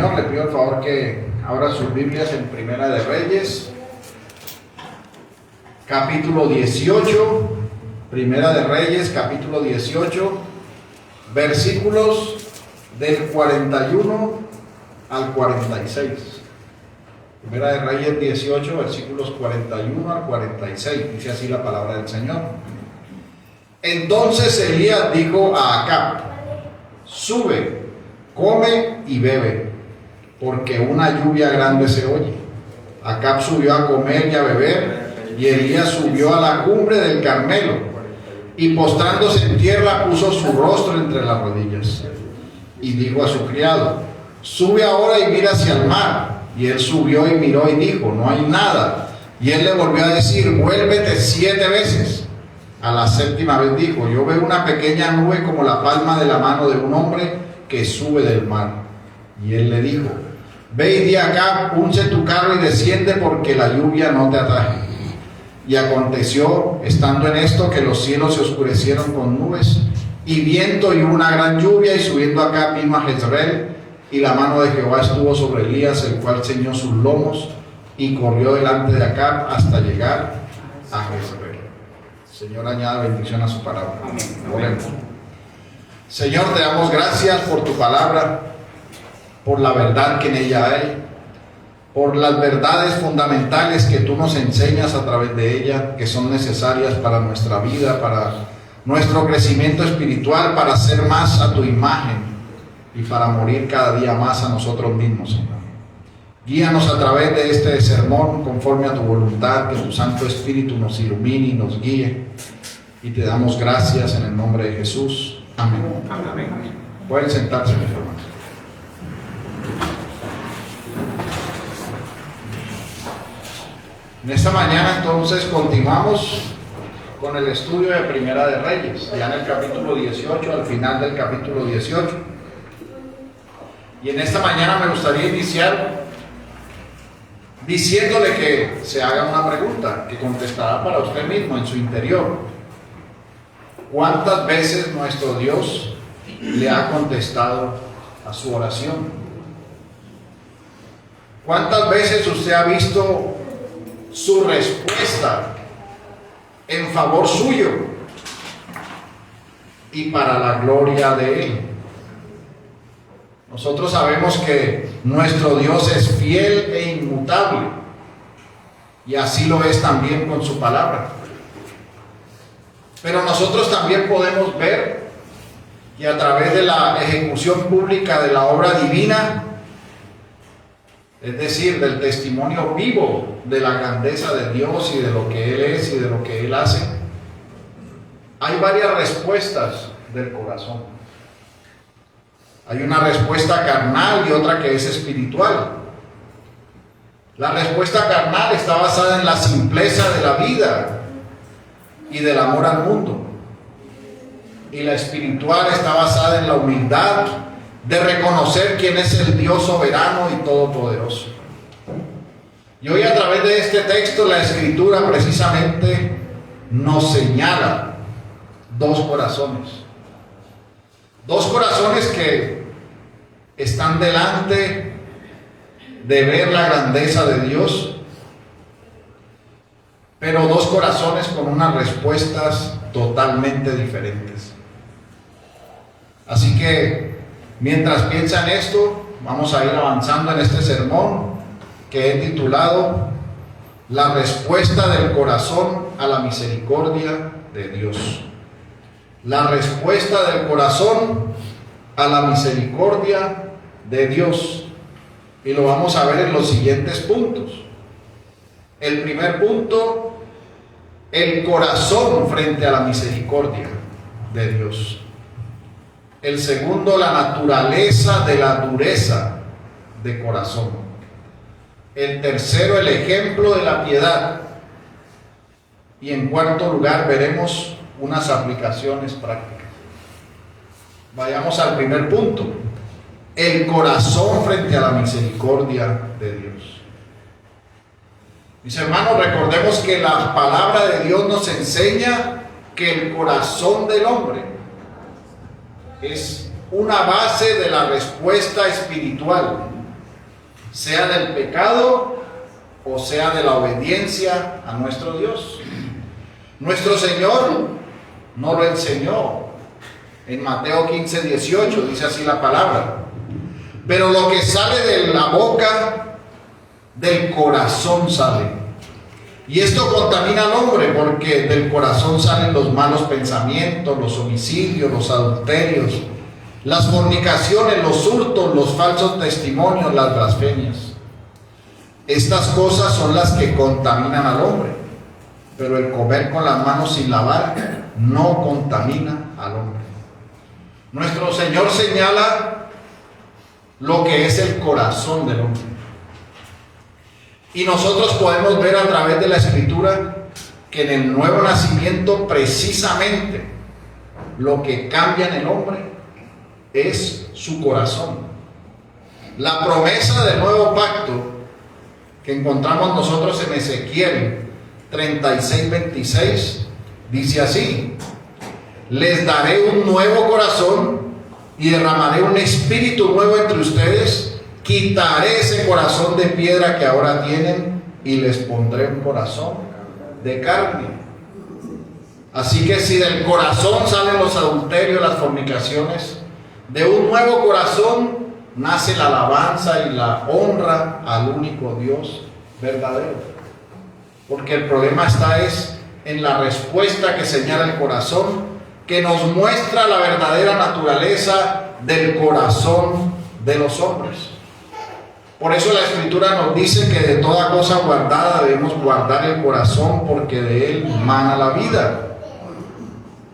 Señor, le pido el favor que abra sus Biblias en Primera de Reyes, capítulo 18, Primera de Reyes, capítulo 18, versículos del 41 al 46. Primera de Reyes 18, versículos 41 al 46, dice así la palabra del Señor. Entonces Elías dijo a Acab: sube, come y bebe, porque una lluvia grande se oye. Acab subió a comer y a beber, y Elías subió a la cumbre del Carmelo, y postrándose en tierra puso su rostro entre las rodillas, y dijo a su criado: sube ahora y mira hacia el mar. Y él subió y miró y dijo: no hay nada. Y él le volvió a decir: vuélvete 7 veces. A la 7ª vez dijo: yo veo una pequeña nube como la palma de la mano de un hombre que sube del mar. Y él le dijo: ve y di acá, unce tu carro y desciende, porque la lluvia no te ataje. Y aconteció, estando en esto, que los cielos se oscurecieron con nubes y viento, y hubo una gran lluvia, y subiendo acá vino a Jezreel, y la mano de Jehová estuvo sobre Elías, el cual ceñó sus lomos y corrió delante de Acab hasta llegar a Jezreel. Señor, añada bendición a su palabra. Oremos. Señor, te damos gracias por tu palabra, por la verdad que en ella hay, por las verdades fundamentales que tú nos enseñas a través de ella, que son necesarias para nuestra vida, para nuestro crecimiento espiritual, para ser más a tu imagen y para morir cada día más a nosotros mismos, Señor. Guíanos a través de este sermón conforme a tu voluntad, que tu Santo Espíritu nos ilumine y nos guíe. Y te damos gracias en el nombre de Jesús. Amén. Amén. Pueden sentarse, mis hermanos. En esta mañana entonces continuamos con el estudio de Primera de Reyes, ya en el capítulo 18, al final del capítulo 18. Y en esta mañana me gustaría iniciar diciéndole que se haga una pregunta que contestará para usted mismo en su interior. ¿Cuántas veces nuestro Dios le ha contestado a su oración? ¿Cuántas veces usted ha visto su respuesta en favor suyo y para la gloria de Él? Nosotros sabemos que nuestro Dios es fiel e inmutable, y así lo es también con su palabra. Pero nosotros también podemos ver que a través de la ejecución pública de la obra divina, es decir, del testimonio vivo de la grandeza de Dios y de lo que Él es y de lo que Él hace, hay varias respuestas del corazón. Hay una respuesta carnal y otra que es espiritual. La respuesta carnal está basada en la simpleza de la vida y del amor al mundo. Y la espiritual está basada en la humildad de reconocer quién es el Dios soberano y todopoderoso. Y hoy, a través de este texto, la Escritura precisamente nos señala dos corazones. Dos corazones que están delante de ver la grandeza de Dios, pero dos corazones con unas respuestas totalmente diferentes. Así que, mientras piensan esto, vamos a ir avanzando en este sermón que he titulado La respuesta del corazón a la misericordia de Dios. La respuesta del corazón a la misericordia de Dios. Y lo vamos a ver en los siguientes puntos. El primer punto: el corazón frente a la misericordia de Dios. El segundo: la naturaleza de la dureza de corazón. El tercero: el ejemplo de la piedad. Y en cuarto lugar veremos unas aplicaciones prácticas. Vayamos al primer punto: el corazón frente a la misericordia de Dios. Mis hermanos, recordemos que la palabra de Dios nos enseña que el corazón del hombre es una base de la respuesta espiritual sea del pecado o sea de la obediencia a nuestro Dios. Nuestro Señor no lo enseñó. En Mateo 15:18 dice así la palabra: pero lo que sale de la boca, del corazón sale. Y esto contamina al hombre, porque del corazón salen los malos pensamientos, los homicidios, los adulterios, las fornicaciones, los hurtos, los falsos testimonios, las blasfemias. Estas cosas son las que contaminan al hombre, pero el comer con las manos sin lavar no contamina al hombre. Nuestro Señor señala lo que es el corazón del hombre. Y nosotros podemos ver a través de la Escritura que en el nuevo nacimiento precisamente lo que cambia en el hombre es su corazón. La promesa del nuevo pacto que encontramos nosotros en Ezequiel 36:26 dice así: les daré un nuevo corazón y derramaré un espíritu nuevo entre ustedes. Quitaré ese corazón de piedra que ahora tienen y les pondré un corazón de carne. Así que si del corazón salen los adulterios, las fornicaciones, de un nuevo corazón nace la alabanza y la honra al único Dios verdadero. Porque el problema está en la respuesta que señala el corazón, que nos muestra la verdadera naturaleza del corazón de los hombres. Por eso la Escritura nos dice que de toda cosa guardada debemos guardar el corazón, porque de él mana la vida.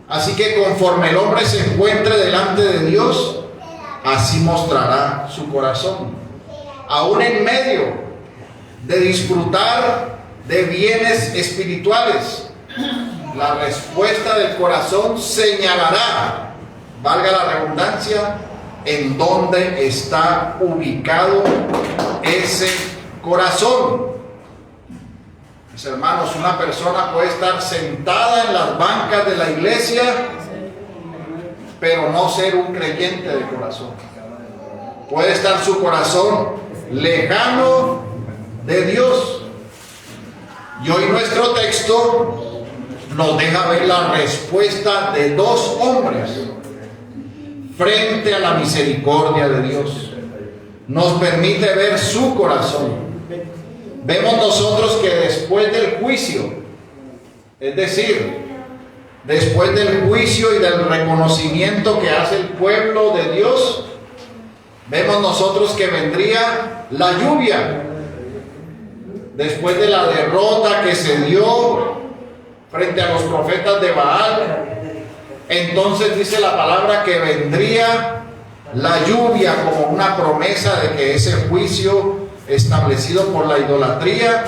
Así que conforme el hombre se encuentre delante de Dios, así mostrará su corazón. Aún en medio de disfrutar de bienes espirituales, la respuesta del corazón señalará, valga la redundancia, en dónde está ubicado ese corazón. Mis hermanos, una persona puede estar sentada en las bancas de la iglesia, pero no ser un creyente de corazón. Puede estar su corazón lejano de Dios. Y hoy nuestro texto nos deja ver la respuesta de dos hombres frente a la misericordia de Dios. Nos permite ver su corazón. Vemos nosotros que después del juicio, es decir, después del juicio y del reconocimiento que hace el pueblo de Dios, vemos nosotros que vendría la lluvia. Después de la derrota que se dio frente a los profetas de Baal, entonces dice la palabra que vendría la lluvia como una promesa de que ese juicio establecido por la idolatría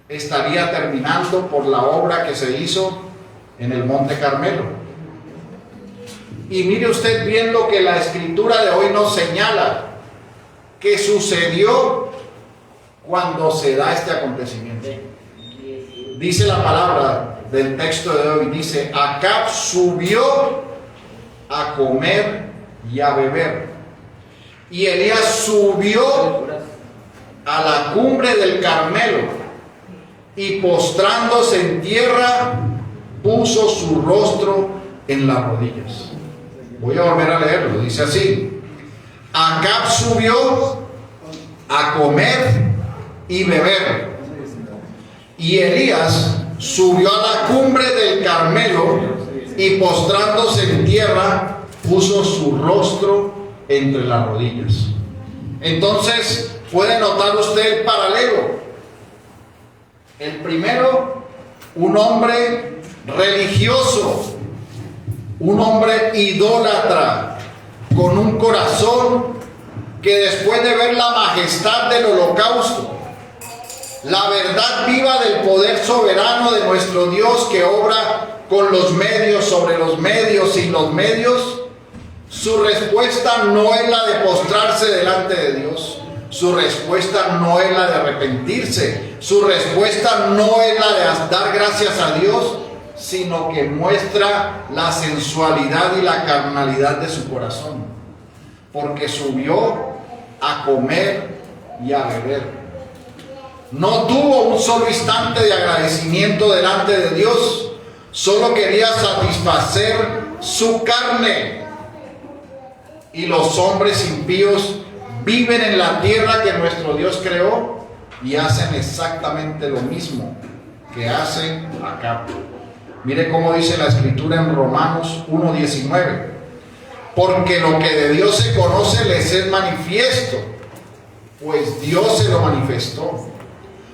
estaría terminando por la obra que se hizo en el Monte Carmelo. Y mire usted bien lo que la Escritura de hoy nos señala que sucedió cuando se da este acontecimiento. Dice la palabra del texto de hoy, dice: Acab subió a comer y a beber, y Elías subió a la cumbre del Carmelo, y postrándose en tierra puso su rostro en las rodillas. Voy a volver a leerlo, dice así: Acab subió a comer y beber, y Elías subió a la cumbre del Carmelo y postrándose en tierra puso su rostro entre las rodillas. Entonces puede notar usted el paralelo. El primero, un hombre religioso, un hombre idólatra, con un corazón que después de ver la majestad del holocausto, la verdad viva del poder soberano de nuestro Dios que obra con los medios, sobre los medios, sin los medios, su respuesta no es la de postrarse delante de Dios, su respuesta no es la de arrepentirse, su respuesta no es la de dar gracias a Dios, sino que muestra la sensualidad y la carnalidad de su corazón, porque subió a comer y a beber. No tuvo un solo instante de agradecimiento delante de Dios, solo quería satisfacer su carne. Y los hombres impíos viven en la tierra que nuestro Dios creó y hacen exactamente lo mismo que hacen acá. Mire cómo dice la escritura en Romanos 1:19. Porque lo que de Dios se conoce les es manifiesto, pues Dios se lo manifestó.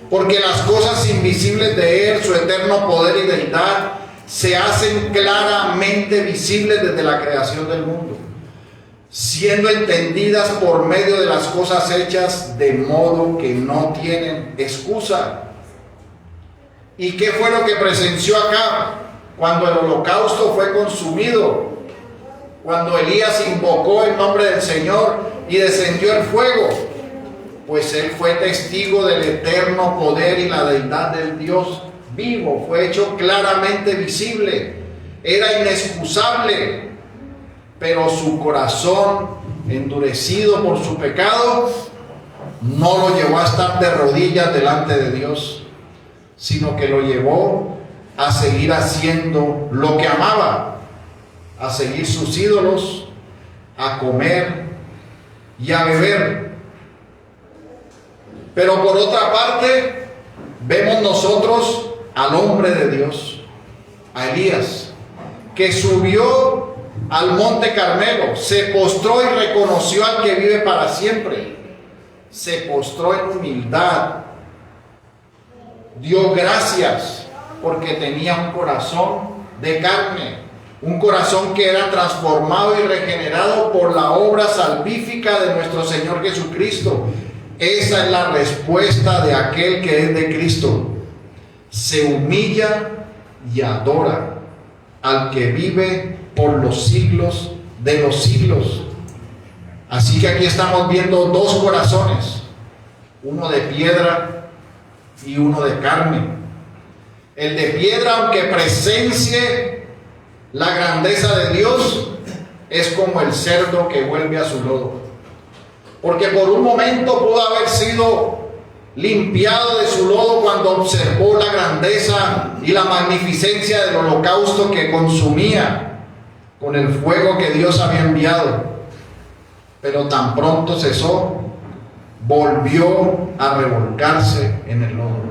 Porque las cosas invisibles de Él, su eterno poder y deidad, se hacen claramente visibles desde la creación del mundo, siendo entendidas por medio de las cosas hechas, de modo que no tienen excusa. ¿Y qué fue lo que presenció acá cuando el holocausto fue consumido? Cuando Elías invocó el nombre del Señor y descendió el fuego, pues él fue testigo del eterno poder y la deidad del Dios vivo. Fue hecho claramente visible, era inexcusable, pero su corazón, endurecido por su pecado, no lo llevó a estar de rodillas delante de Dios, sino que lo llevó a seguir haciendo lo que amaba, a seguir sus ídolos, a comer y a beber. Pero por otra parte, vemos nosotros al hombre de Dios, a Elías, que subió al monte Carmelo, se postró y reconoció al que vive para siempre, se postró en humildad, dio gracias porque tenía un corazón de carne, un corazón que era transformado y regenerado por la obra salvífica de nuestro Señor Jesucristo. Esa es la respuesta de aquel que es de Cristo. Se humilla y adora al que vive por los siglos de los siglos. Así que aquí estamos viendo dos corazones, uno de piedra y uno de carne. El de piedra, aunque presencie la grandeza de Dios, es como el cerdo que vuelve a su lodo, porque por un momento pudo haber sido limpiado de su lodo cuando observó la grandeza y la magnificencia del holocausto que consumía con el fuego que Dios había enviado, pero tan pronto cesó, volvió a revolcarse en el lodo.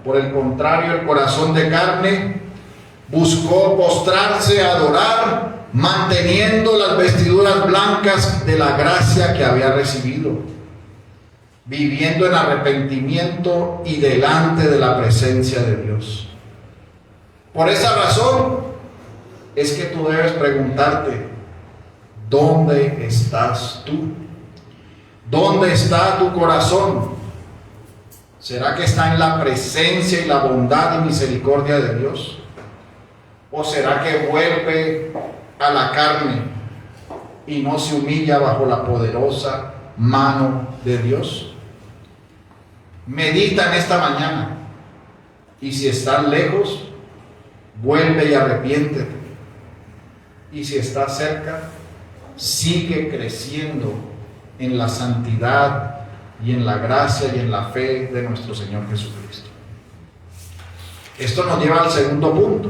Por el contrario, el corazón de carne buscó postrarse a adorar, manteniendo las vestiduras blancas de la gracia que había recibido, viviendo en arrepentimiento y delante de la presencia de Dios. Por esa razón es que tú debes preguntarte, ¿dónde estás tú? ¿Dónde está tu corazón? ¿Será que está en la presencia y la bondad y misericordia de Dios? ¿O será que vuelve a la carne y no se humilla bajo la poderosa mano de Dios? Medita en esta mañana, y si estás lejos, vuelve y arrepiéntete, y si estás cerca, sigue creciendo en la santidad y en la gracia y en la fe de nuestro Señor Jesucristo. Esto nos lleva al segundo punto: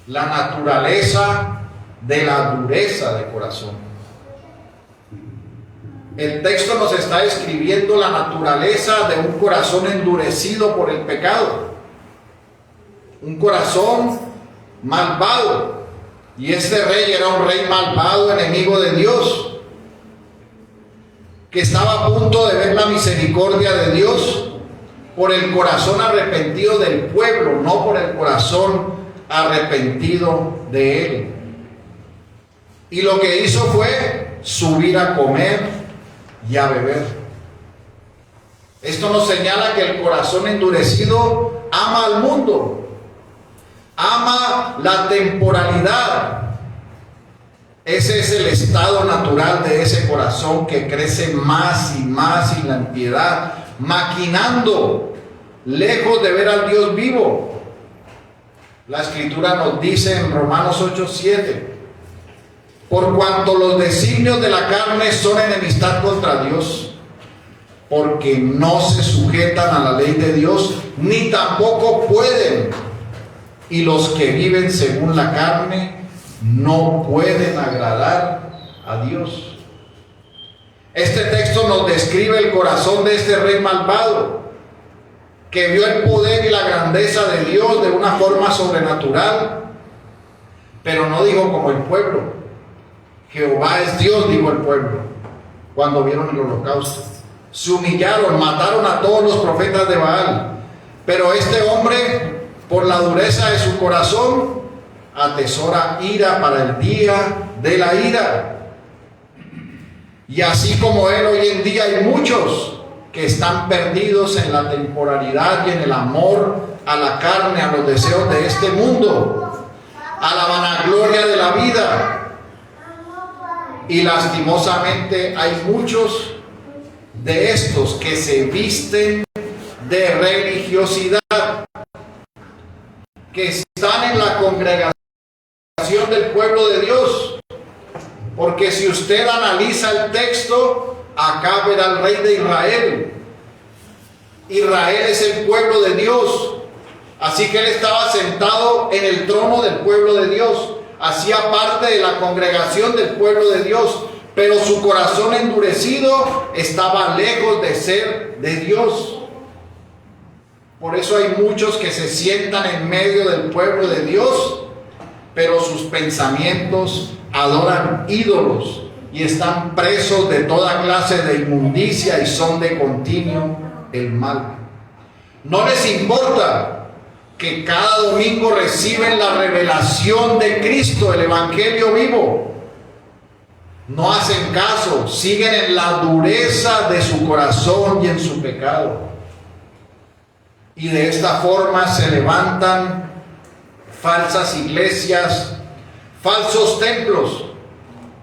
la naturaleza de la dureza de corazón. El texto nos está describiendo la naturaleza de un corazón endurecido por el pecado, un corazón malvado. Y este rey era un rey malvado, enemigo de Dios, que estaba a punto de ver la misericordia de Dios por el corazón arrepentido del pueblo, no por el corazón arrepentido de él. Y lo que hizo fue subir a comer y a beber. Esto nos señala que el corazón endurecido ama al mundo, ama la temporalidad. Ese es el estado natural de ese corazón que crece más y más en la impiedad, maquinando, lejos de ver al Dios vivo. La Escritura nos dice en Romanos 8:7: por cuanto los designios de la carne son enemistad contra Dios, porque no se sujetan a la ley de Dios, ni tampoco pueden. Y los que viven según la carne no pueden agradar a Dios. Este texto nos describe el corazón de este rey malvado, que vio el poder y la grandeza de Dios de una forma sobrenatural, pero no dijo como el pueblo. Jehová es Dios, dijo el pueblo, cuando vieron el holocausto. Se humillaron, mataron a todos los profetas de Baal. Pero este hombre, por la dureza de su corazón, atesora ira para el día de la ira. Y así como él, hoy en día hay muchos que están perdidos en la temporalidad y en el amor a la carne, a los deseos de este mundo, a la vanagloria de la vida. Y lastimosamente hay muchos de estos que se visten de religiosidad, que están en la congregación del pueblo de Dios. Porque si usted analiza el texto, Acab era el rey de Israel. Israel es el pueblo de Dios. Así que él estaba sentado en el trono del pueblo de Dios. Hacía parte de la congregación del pueblo de Dios. Pero su corazón endurecido estaba lejos de ser de Dios. Por eso hay muchos que se sientan en medio del pueblo de Dios, pero sus pensamientos adoran ídolos y están presos de toda clase de inmundicia y son de continuo el mal. No les importa que cada domingo reciben la revelación de Cristo, el Evangelio vivo. No hacen caso, siguen en la dureza de su corazón y en su pecado. Y de esta forma se levantan falsas iglesias, falsos templos,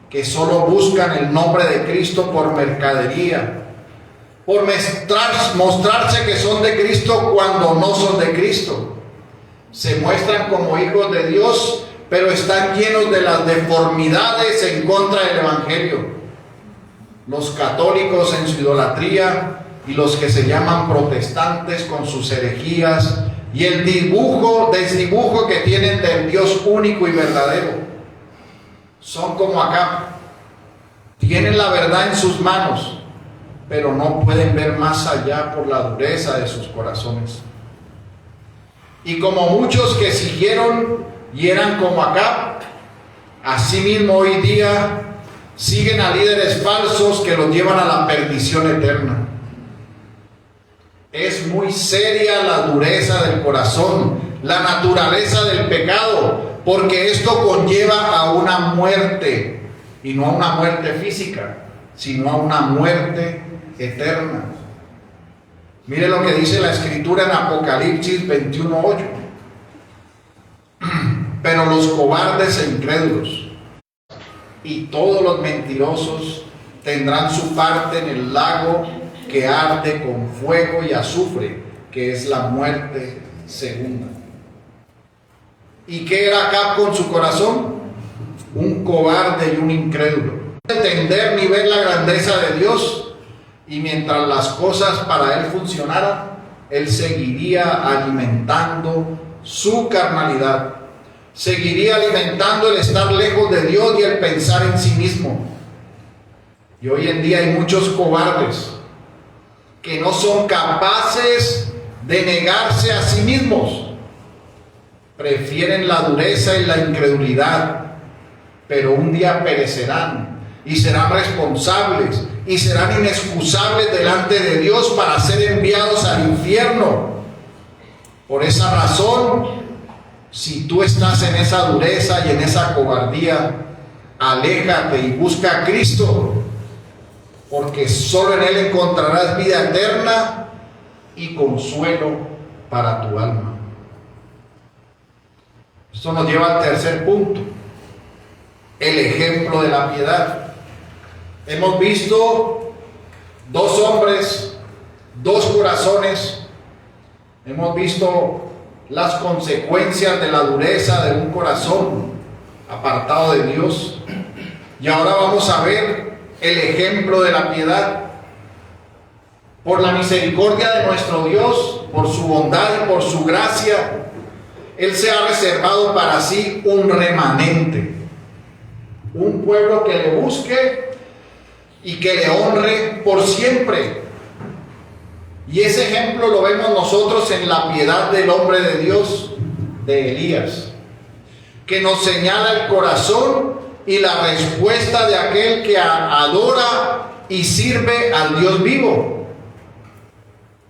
que solo buscan el nombre de Cristo por mercadería, por mostrarse que son de Cristo cuando no son de Cristo. Se muestran como hijos de Dios, pero están llenos de las deformidades en contra del Evangelio. Los católicos en su idolatría y los que se llaman protestantes con sus herejías y el desdibujo que tienen del Dios único y verdadero. Son como acá. Tienen la verdad en sus manos, pero no pueden ver más allá por la dureza de sus corazones. Y como muchos que siguieron y eran como acá, asimismo hoy día siguen a líderes falsos que los llevan a la perdición eterna. Es muy seria la dureza del corazón, la naturaleza del pecado, porque esto conlleva a una muerte, y no a una muerte física, sino a una muerte eterna. Mire lo que dice la Escritura en Apocalipsis 21:8. Pero los cobardes e incrédulos y todos los mentirosos tendrán su parte en el lago que arde con fuego y azufre, que es la muerte segunda. ¿Y qué era Acab con su corazón? Un cobarde y un incrédulo. No entender ni ver la grandeza de Dios, y mientras las cosas para él funcionaran, él seguiría alimentando su carnalidad, seguiría alimentando el estar lejos de Dios y el pensar en sí mismo. Y hoy en día hay muchos cobardes que no son capaces de negarse a sí mismos. Prefieren la dureza y la incredulidad, pero un día perecerán y serán responsables y serán inexcusables delante de Dios para ser enviados al infierno. Por esa razón, si tú estás en esa dureza y en esa cobardía, aléjate y busca a Cristo, porque solo en Él encontrarás vida eterna y consuelo para tu alma. Esto nos lleva al tercer punto, el ejemplo de la piedad. Hemos visto dos hombres, dos corazones. Hemos visto las consecuencias de la dureza de un corazón apartado de Dios. Y ahora vamos a ver el ejemplo de la piedad. por la misericordia de nuestro Dios, por su bondad y por su gracia, Él se ha reservado para sí un remanente, un pueblo que le busque y que le honre por siempre. Y ese ejemplo lo vemos nosotros en la piedad del hombre de Dios, de Elías, que nos señala el corazón y la respuesta de aquel que adora y sirve al Dios vivo.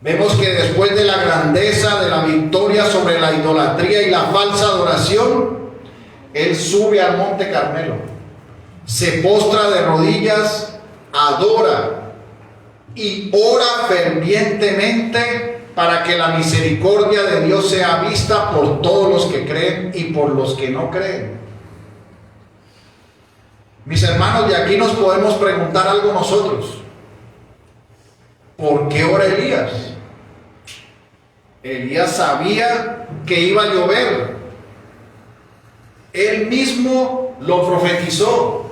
Vemos que después de la grandeza, de la victoria sobre la idolatría y la falsa adoración, Él sube al monte Carmelo, se postra de rodillas, adora y ora fervientemente para que la misericordia de Dios sea vista por todos los que creen y por los que no creen. Mis hermanos, de aquí nos podemos preguntar algo nosotros. ¿Por qué ora Elías? Elías sabía que iba a llover. Él mismo lo profetizó.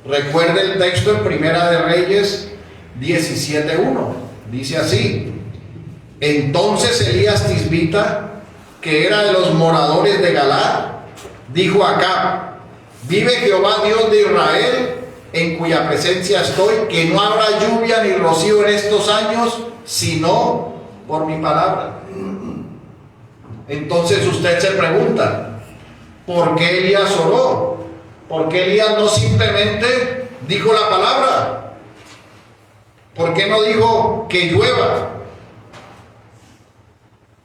Recuerde el texto en Primera de Reyes 17:1. Dice así: entonces Elías Tisbita, que era de los moradores de Galaad, dijo a Acab: vive Jehová Dios de Israel, en cuya presencia estoy, que no habrá lluvia ni rocío en estos años, sino por mi palabra. Entonces usted se pregunta, ¿por qué Elías oró? ¿Por qué Elías no simplemente dijo la palabra? ¿Por qué no dijo que llueva?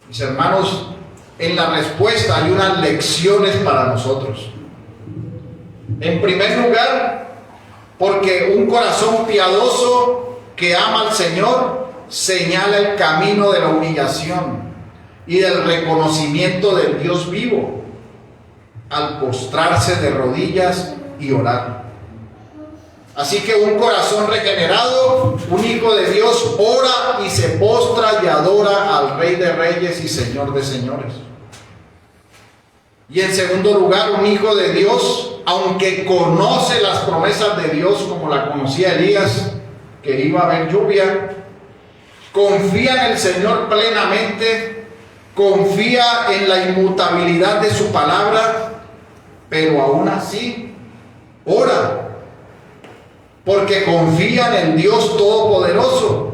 Mis hermanos, en la respuesta hay unas lecciones para nosotros. En primer lugar, porque un corazón piadoso que ama al Señor señala el camino de la humillación y del reconocimiento del Dios vivo al postrarse de rodillas y orar. Así que un corazón regenerado, un hijo de Dios, ora y se postra y adora al Rey de Reyes y Señor de Señores. Y en segundo lugar, un hijo de Dios, aunque conoce las promesas de Dios como la conocía Elías, que iba a haber lluvia, confía en el Señor plenamente, confía en la inmutabilidad de su palabra, pero aún así ora, porque confía en el Dios Todopoderoso.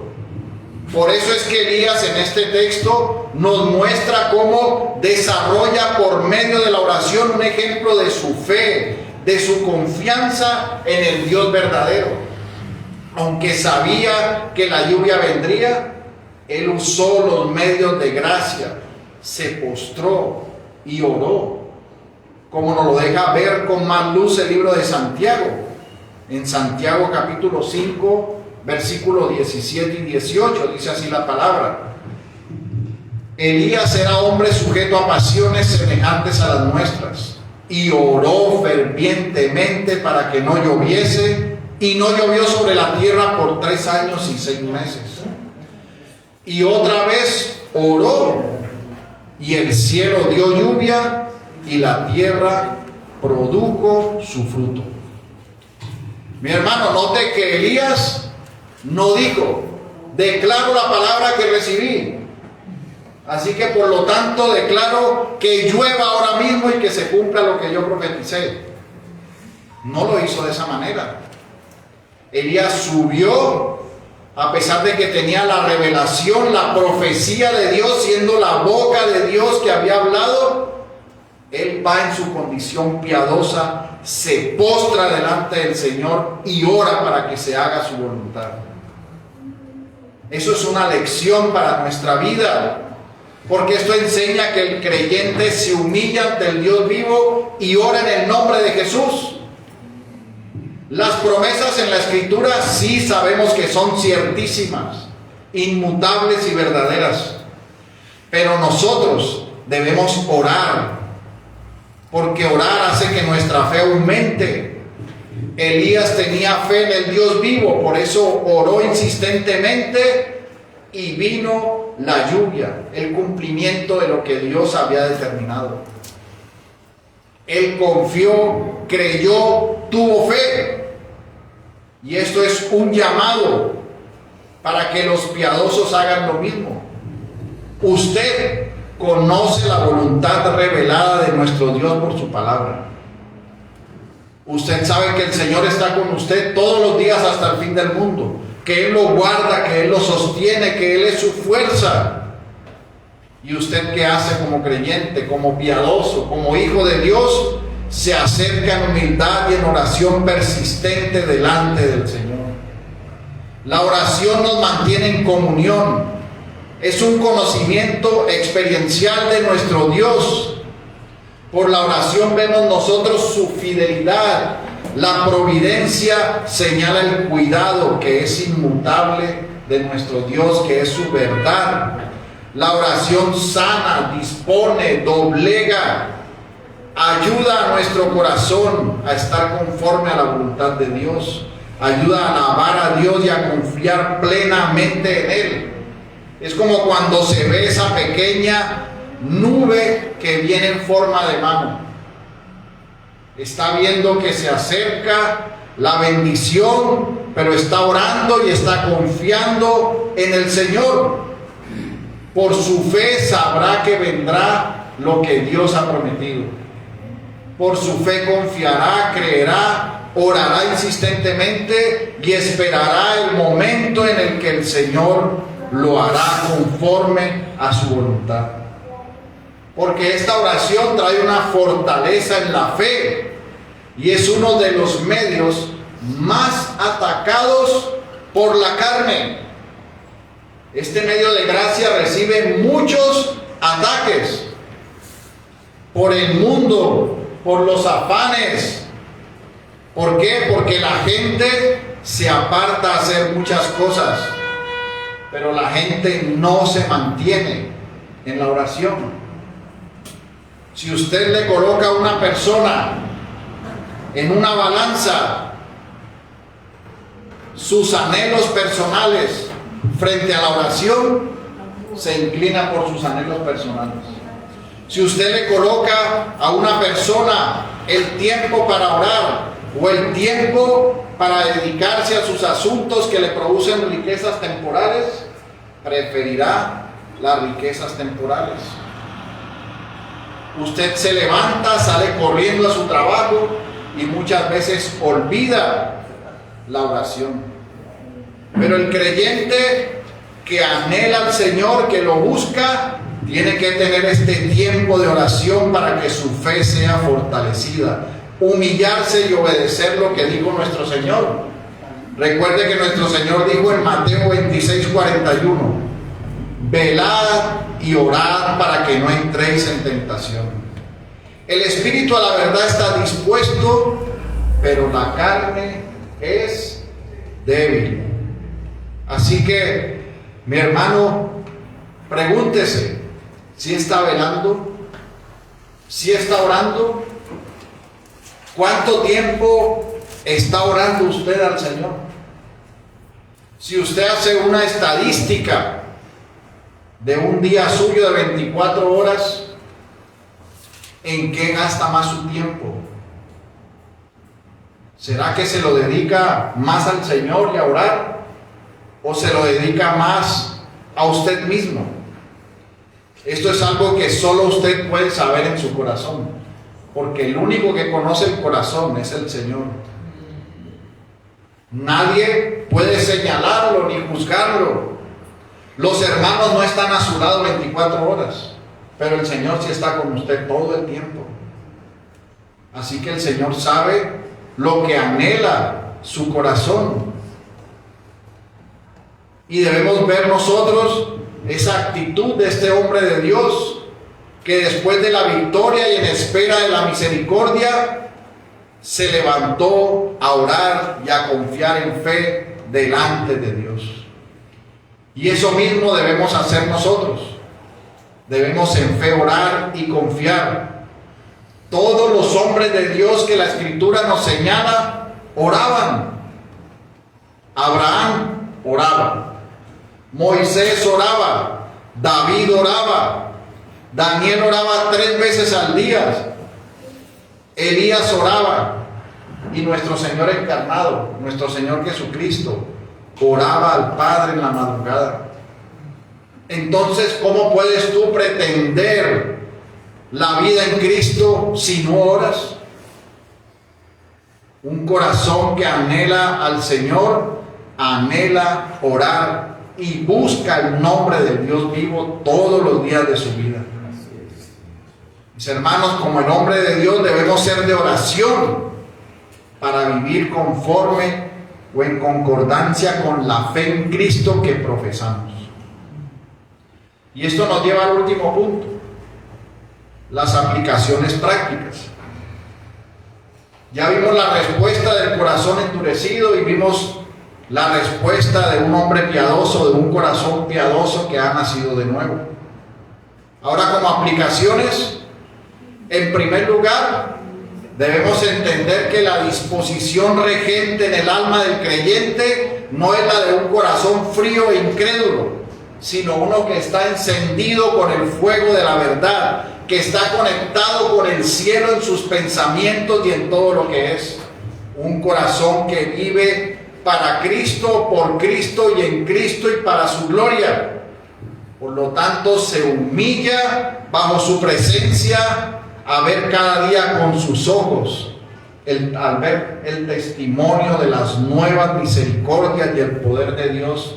Por eso es que Elías en este texto nos muestra cómo desarrolla por medio de la oración un ejemplo de su fe, de su confianza en el Dios verdadero. Aunque sabía que la lluvia vendría, él usó los medios de gracia, se postró y oró, como nos lo deja ver con más luz el libro de Santiago. En Santiago capítulo 5, versículos 17 y 18, dice así la palabra: Elías era hombre sujeto a pasiones semejantes a las nuestras, y oró fervientemente para que no lloviese, y no llovió sobre la tierra por 3 años y 6 meses. Y otra vez oró, y el cielo dio lluvia, y la tierra produjo su fruto. Mi hermano, note que Elías no dijo: declaro la palabra que recibí, así que por lo tanto declaro que llueva ahora mismo y que se cumpla lo que yo profeticé. No lo hizo de esa manera. Elías subió, a pesar de que tenía la revelación, la profecía de Dios, siendo la boca de Dios que había hablado. Él va en su condición piadosa, se postra delante del Señor y ora para que se haga su voluntad. Eso es una lección para nuestra vida, porque esto enseña que el creyente se humilla ante el Dios vivo y ora en el nombre de Jesús. Las promesas en la Escritura sí sabemos que son ciertísimas, inmutables y verdaderas, pero nosotros debemos orar, porque orar hace que nuestra fe aumente. Elías tenía fe en el Dios vivo, por eso oró insistentemente y vino la lluvia, el cumplimiento de lo que Dios había determinado. Él confió, creyó, tuvo fe. Y esto es un llamado para que los piadosos hagan lo mismo. Usted conoce la voluntad revelada de nuestro Dios por su palabra. Usted sabe que el Señor está con usted todos los días hasta el fin del mundo, que Él lo guarda, que Él lo sostiene, que Él es su fuerza. ¿Y usted qué hace como creyente, como piadoso, como hijo de Dios? Se acerca en humildad y en oración persistente delante del Señor. La oración nos mantiene en comunión. Es un conocimiento experiencial de nuestro Dios. Por la oración vemos nosotros su fidelidad. La providencia señala el cuidado que es inmutable de nuestro Dios, que es su verdad. La oración sana, dispone, doblega, ayuda a nuestro corazón a estar conforme a la voluntad de Dios. Ayuda a alabar a Dios y a confiar plenamente en Él. Es como cuando se ve esa pequeña nube que viene en forma de mano. Está viendo que se acerca la bendición, pero está orando y está confiando en el Señor. Por su fe sabrá que vendrá lo que Dios ha prometido. Por su fe confiará, creerá, orará insistentemente y esperará el momento en el que el Señor lo hará conforme a su voluntad. Porque esta oración trae una fortaleza en la fe y es uno de los medios más atacados por la carne. Este medio de gracia recibe muchos ataques por el mundo, por los afanes. ¿Por qué? Porque la gente se aparta a hacer muchas cosas, pero la gente no se mantiene en la oración. Si usted le coloca a una persona en una balanza sus anhelos personales frente a la oración, se inclina por sus anhelos personales. Si usted le coloca a una persona el tiempo para orar o el tiempo para dedicarse a sus asuntos que le producen riquezas temporales, preferirá las riquezas temporales. Usted se levanta, sale corriendo a su trabajo y muchas veces olvida la oración. Pero el creyente que anhela al Señor, que lo busca, tiene que tener este tiempo de oración para que su fe sea fortalecida. Humillarse y obedecer lo que dijo nuestro Señor. Recuerde que nuestro Señor dijo en Mateo 26:41: velad y orad para que no entréis en tentación. El espíritu a la verdad está dispuesto, pero la carne es débil. Así que, mi hermano, pregúntese si está velando, si está orando. ¿Cuánto tiempo está orando usted al Señor? Si usted hace una estadística de un día suyo de 24 horas, ¿en qué gasta más su tiempo? ¿Será que se lo dedica más al Señor y a orar? ¿O se lo dedica más a usted mismo? Esto es algo que solo usted puede saber en su corazón, porque el único que conoce el corazón es el Señor. Nadie puede señalarlo ni juzgarlo. Los hermanos no están a su lado 24 horas, pero el Señor sí está con usted todo el tiempo. Así que el Señor sabe lo que anhela su corazón. Y debemos ver nosotros esa actitud de este hombre de Dios, que después de la victoria y en espera de la misericordia, se levantó a orar y a confiar en fe delante de Dios. Y eso mismo debemos hacer nosotros. Debemos en fe orar y confiar. Todos los hombres de Dios que la Escritura nos señala, oraban. Abraham oraba. Moisés oraba. David oraba. Daniel oraba 3 veces al día. Elías oraba. Y nuestro Señor encarnado, nuestro Señor Jesucristo, oraba al Padre en la madrugada. Entonces, ¿cómo puedes tú pretender la vida en Cristo si no oras? Un corazón que anhela al Señor, anhela orar y busca el nombre del Dios vivo todos los días de su vida. Mis hermanos, como el hombre de Dios debemos ser de oración para vivir conforme o en concordancia con la fe en Cristo que profesamos. Y esto nos lleva al último punto, las aplicaciones prácticas. Ya vimos la respuesta del corazón endurecido y vimos la respuesta de un hombre piadoso, de un corazón piadoso que ha nacido de nuevo. Ahora, como aplicaciones, en primer lugar, debemos entender que la disposición regente en el alma del creyente no es la de un corazón frío e incrédulo, sino uno que está encendido con el fuego de la verdad, que está conectado con el cielo en sus pensamientos y en todo lo que es. Un corazón que vive para Cristo, por Cristo y en Cristo y para su gloria. Por lo tanto, se humilla bajo su presencia a ver cada día con sus ojos, al ver el testimonio de las nuevas misericordias y el poder de Dios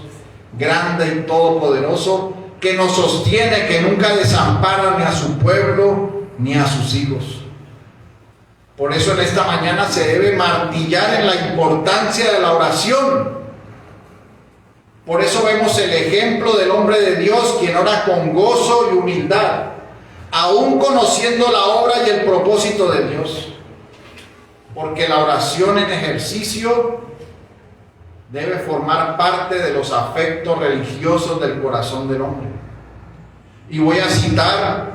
grande y todopoderoso, que nos sostiene, que nunca desampara ni a su pueblo ni a sus hijos. Por eso en esta mañana se debe martillar en la importancia de la oración. Por eso vemos el ejemplo del hombre de Dios, quien ora con gozo y humildad, aún conociendo la obra y el propósito de Dios. Porque la oración en ejercicio debe formar parte de los afectos religiosos del corazón del hombre. Y voy a citar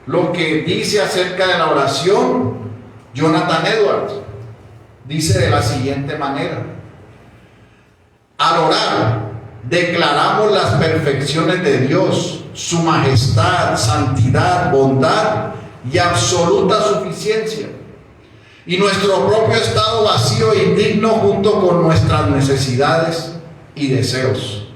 lo que dice acerca de la oración Jonathan Edwards. Dice de la siguiente manera: al orar, declaramos las perfecciones de Dios, su majestad, santidad, bondad y absoluta suficiencia, y nuestro propio estado vacío e indigno junto con nuestras necesidades y deseos.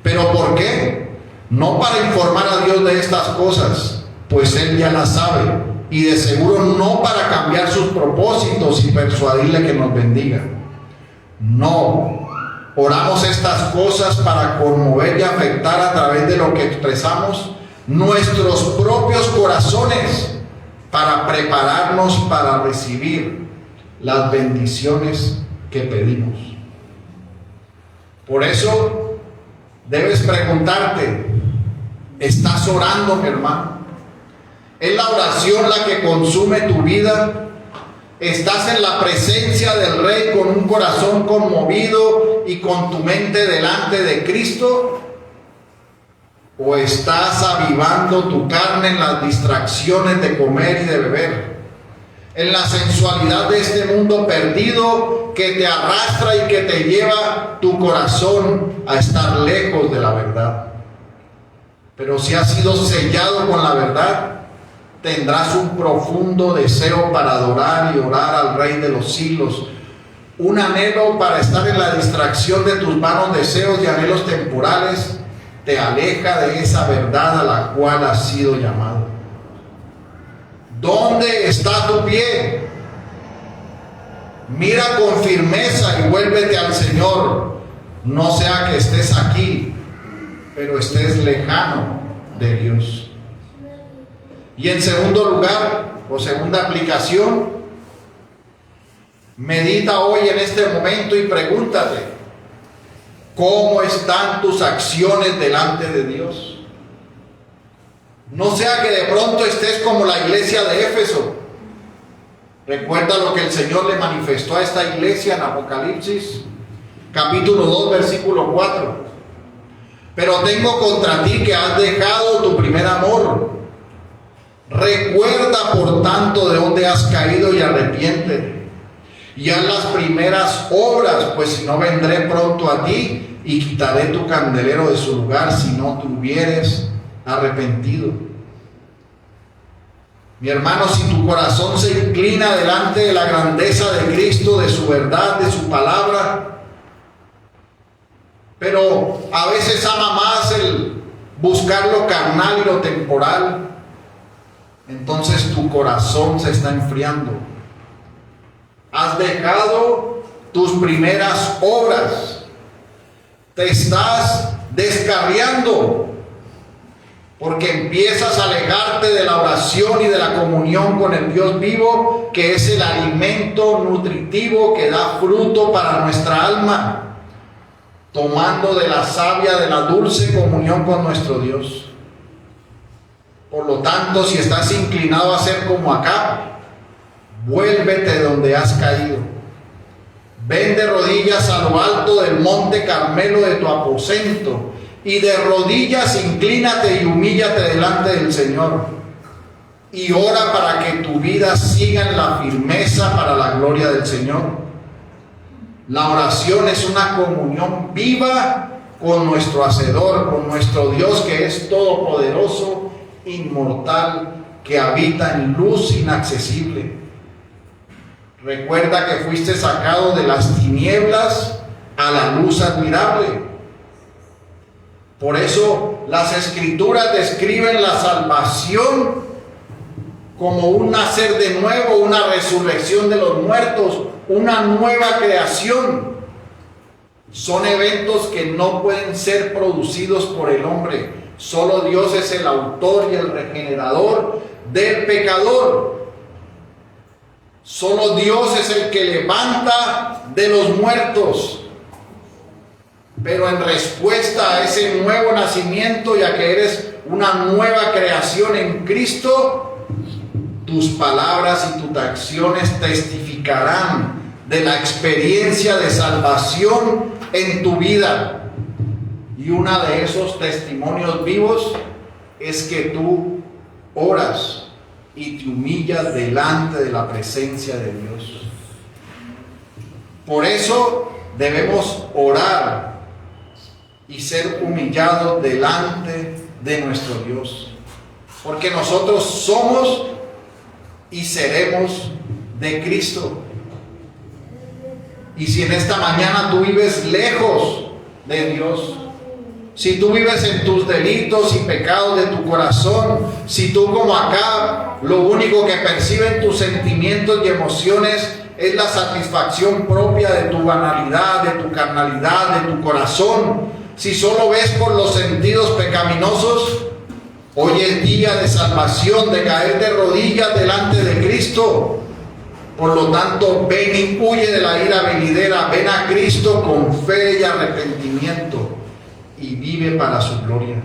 ¿Pero por qué? No para informar a Dios de estas cosas, pues Él ya las sabe, y de seguro no para cambiar sus propósitos y persuadirle que nos bendiga. No, oramos estas cosas para conmover y afectar a través de lo que expresamos nuestros propios corazones, para prepararnos para recibir las bendiciones que pedimos. Por eso debes preguntarte: ¿estás orando, mi hermano? ¿Es la oración la que consume tu vida? ¿Estás en la presencia del Rey con un corazón conmovido y con tu mente delante de Cristo? ¿O estás avivando tu carne en las distracciones de comer y de beber, en la sensualidad de este mundo perdido que te arrastra y que te lleva tu corazón a estar lejos de la verdad? Pero si has sido sellado con la verdad, tendrás un profundo deseo para adorar y orar al Rey de los siglos, un anhelo para estar en la distracción de tus vanos deseos y anhelos temporales. Te aleja de esa verdad a la cual has sido llamado. ¿Dónde está tu pie? Mira con firmeza y vuélvete al Señor. No sea que estés aquí, pero estés lejano de Dios. Y en segundo lugar, o segunda aplicación, medita hoy en este momento y pregúntate: ¿cómo están tus acciones delante de Dios? No sea que de pronto estés como la iglesia de Éfeso. Recuerda lo que el Señor le manifestó a esta iglesia en Apocalipsis, capítulo 2, versículo 4. Pero tengo contra ti que has dejado tu primer amor. Recuerda, por tanto, de dónde has caído y arrepiéntete. Y haz las primeras obras, pues si no, vendré pronto a ti y quitaré tu candelero de su lugar si no te hubieres arrepentido. Mi hermano, si tu corazón se inclina delante de la grandeza de Cristo, de su verdad, de su palabra, pero a veces ama más el buscar lo carnal y lo temporal. Entonces tu corazón se está enfriando. Has dejado tus primeras obras. Te estás descarriando porque empiezas a alejarte de la oración y de la comunión con el Dios vivo, que es el alimento nutritivo que da fruto para nuestra alma, tomando de la savia de la dulce comunión con nuestro Dios. Por lo tanto, si estás inclinado a ser como Acab, vuélvete de donde has caído. Ven de rodillas a lo alto del monte Carmelo de tu aposento, y de rodillas inclínate y humíllate delante del Señor. Y ora para que tu vida siga en la firmeza para la gloria del Señor. La oración es una comunión viva con nuestro Hacedor, con nuestro Dios que es todopoderoso, inmortal, que habita en luz inaccesible. Recuerda que fuiste sacado de las tinieblas a la luz admirable. Por eso las Escrituras describen la salvación como un nacer de nuevo, una resurrección de los muertos, una nueva creación. Son eventos que no pueden ser producidos por el hombre. Solo Dios es el autor y el regenerador del pecador. Solo Dios es el que levanta de los muertos. Pero en respuesta a ese nuevo nacimiento y a que eres una nueva creación en Cristo, tus palabras y tus acciones testificarán de la experiencia de salvación en tu vida. Y uno de esos testimonios vivos es que tú oras y te humillas delante de la presencia de Dios. Por eso debemos orar y ser humillados delante de nuestro Dios, porque nosotros somos y seremos de Cristo. Y si en esta mañana tú vives lejos de Dios, si tú vives en tus delitos y pecados de tu corazón, si tú como acá lo único que perciben tus sentimientos y emociones es la satisfacción propia de tu banalidad, de tu carnalidad, de tu corazón, si solo ves por los sentidos pecaminosos, hoy es día de salvación, de caer de rodillas delante de Cristo. Por lo tanto, ven y huye de la ira venidera, ven a Cristo con fe y arrepentimiento y vive para su gloria.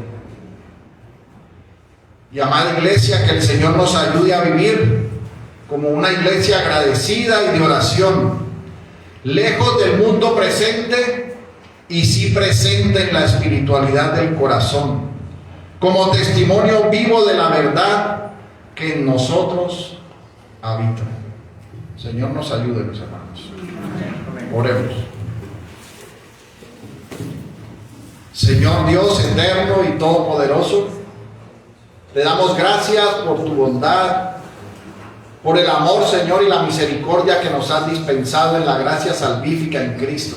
Y amada iglesia, que el Señor nos ayude a vivir como una iglesia agradecida y de oración, lejos del mundo presente y sí presente en la espiritualidad del corazón, como testimonio vivo de la verdad que en nosotros habita. Señor nos ayude, mis hermanos. Oremos. Señor Dios eterno y todopoderoso, te damos gracias por tu bondad, por el amor, Señor, y la misericordia que nos has dispensado en la gracia salvífica en Cristo.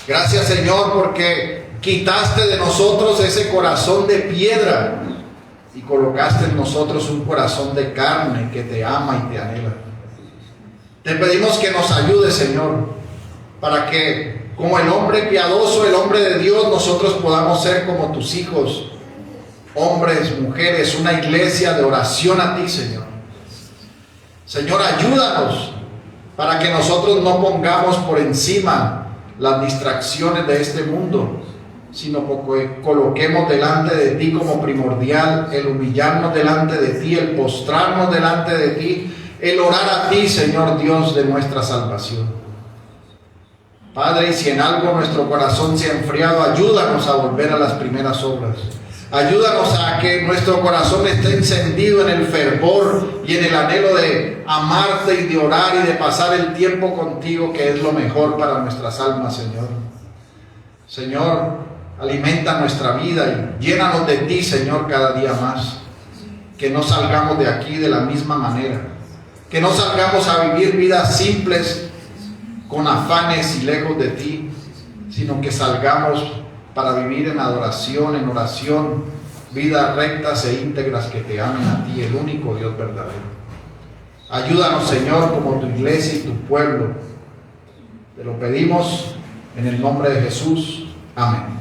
Gracias, Señor, porque quitaste de nosotros ese corazón de piedra y colocaste en nosotros un corazón de carne que te ama y te anhela. Te pedimos que nos ayudes, Señor, para que como el hombre piadoso, el hombre de Dios, nosotros podamos ser como tus hijos, hombres, mujeres, una iglesia de oración a ti, Señor. Señor, ayúdanos para que nosotros no pongamos por encima las distracciones de este mundo, sino que coloquemos delante de ti como primordial el humillarnos delante de ti, el postrarnos delante de ti, el orar a ti, Señor Dios de nuestra salvación. Padre, y si en algo nuestro corazón se ha enfriado, ayúdanos a volver a las primeras obras. Ayúdanos a que nuestro corazón esté encendido en el fervor y en el anhelo de amarte y de orar y de pasar el tiempo contigo, que es lo mejor para nuestras almas, Señor. Señor, alimenta nuestra vida y llénanos de ti, Señor, cada día más. Que no salgamos de aquí de la misma manera. Que no salgamos a vivir vidas simples, con afanes y lejos de ti, sino que salgamos para vivir en adoración, en oración, vidas rectas e íntegras que te amen a ti, el único Dios verdadero. Ayúdanos, Señor, como tu iglesia y tu pueblo. Te lo pedimos en el nombre de Jesús. Amén.